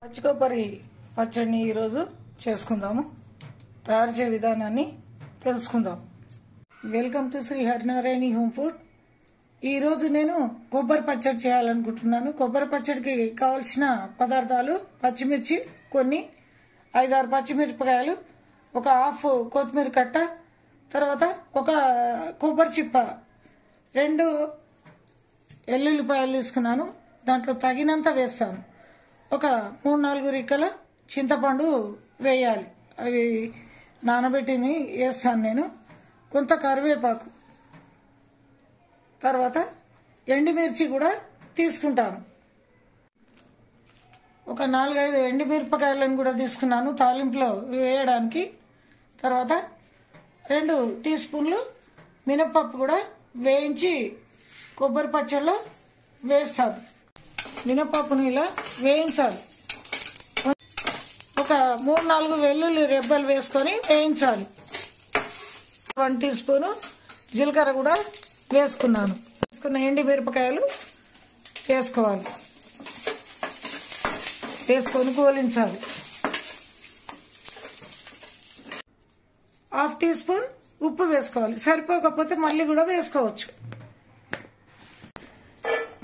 పచ్చి కొబ్బరి పచ్చడిని ఈరోజు చేసుకుందాము. తయారు చేసే విధానాన్ని తెలుసుకుందాం. Welcome to Shri Harinarayana home food. ఈరోజు నేను కొబ్బరి పచ్చడి చేయాలనుకుంటున్నాను. కొబ్బరి పచ్చడికి కావలసిన పదార్థాలు: పచ్చిమిర్చి కొన్ని, 5-6 పచ్చిమిరపకాయలు, ఒక హాఫ్ కొత్తిమీర కట్ట, తర్వాత ఒక కొబ్బరి చిప్ప, 2 ఎల్లుల్లిపాయలు తీసుకున్నాను. దాంట్లో తగినంత వేస్తాను. ఒక 3-4 రిక్కల చింతపండు వేయాలి. అవి నానబెట్టిని వేస్తాను నేను. కొంత కరివేపాకు, తర్వాత ఎండుమిర్చి కూడా తీసుకుంటాను. ఒక 4-5 ఎండుమిరపకాయలను కూడా తీసుకున్నాను తాలింపులో వేయడానికి. తర్వాత 2 టీ స్పూన్లు మినప్పప్పు కూడా వేయించి కొబ్బరి పచ్చడిలో వేస్తాను. మినపప్పుని ఇలా వేయించాలి. ఒక 3-4 వెల్లుల్లి రెబ్బలు వేసుకొని వేయించాలి. 1 టీ స్పూను జీలకర్ర కూడా వేసుకున్నాను. వేసుకున్న ఎండి మిరపకాయలు వేసుకోవాలి. వేసుకొని గోలించాలి. హాఫ్ టీ స్పూన్ ఉప్పు వేసుకోవాలి. సరిపోకపోతే మళ్ళీ కూడా వేసుకోవచ్చు.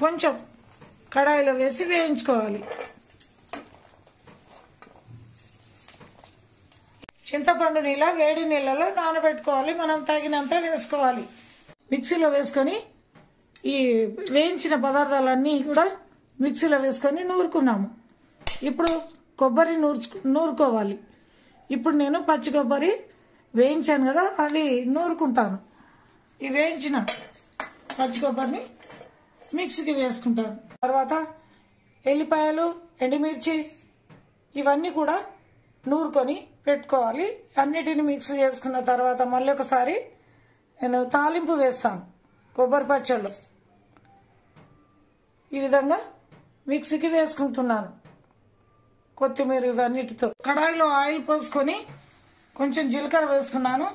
కొంచెం కడాయిలో వేసి వేయించుకోవాలి. చింతపండుని ఇలా వేడి నీళ్ళలో నానబెట్టుకోవాలి. మనం తగినంత వేసుకోవాలి. మిక్సీలో వేసుకొని ఈ వేయించిన పదార్థాలన్నీ కూడా మిక్సీలో వేసుకొని నూరుకున్నాము. ఇప్పుడు కొబ్బరి నూరుకోవాలి. ఇప్పుడు నేను పచ్చి కొబ్బరి వేయించాను కదా, అవి నూరుకుంటాను. ఈ వేయించిన పచ్చి కొబ్బరిని మిక్సీకి వేసుకుంటాను. తర్వాత ఎల్లిపాయలు, ఎండుమిర్చి ఇవన్నీ కూడా నూరుకొని పెట్టుకోవాలి. అన్నిటిని మిక్స్ చేసుకున్న తర్వాత మళ్ళీ ఒకసారి నేను తాలింపు వేస్తాను కొబ్బరి పచ్చళ్ళు. ఈ విధంగా మిక్సీకి వేసుకుంటున్నాను కొత్తిమీర ఇవన్నిటితో. కడాయిలో ఆయిల్ పోసుకొని కొంచెం జీలకర్ర వేసుకున్నాను.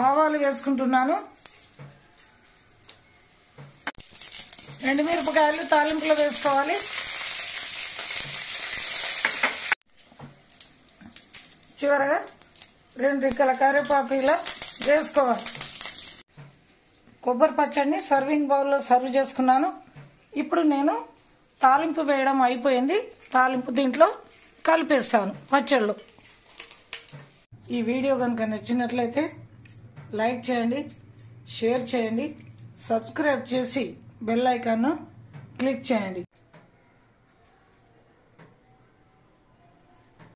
ఆవాలు వేసుకుంటున్నాను. ఎండుమిరపకాయలు తాలింపులో వేసుకోవాలి. చివరగా 2 రిక్కల కరివేపాకు ఇలా వేసుకోవాలి. కొబ్బరి పచ్చడిని సర్వింగ్ బౌల్లో సర్వ్ చేసుకున్నాను. ఇప్పుడు నేను తాలింపు వేయడం అయిపోయింది. తాలింపు దీంట్లో కలిపేస్తాను పచ్చళ్ళు. ఈ వీడియో కనుక నచ్చినట్లయితే లైక్ చేయండి, షేర్ చేయండి, సబ్స్క్రైబ్ చేసి బెల్ ఐకాన్ను క్లిక్ చేయండి.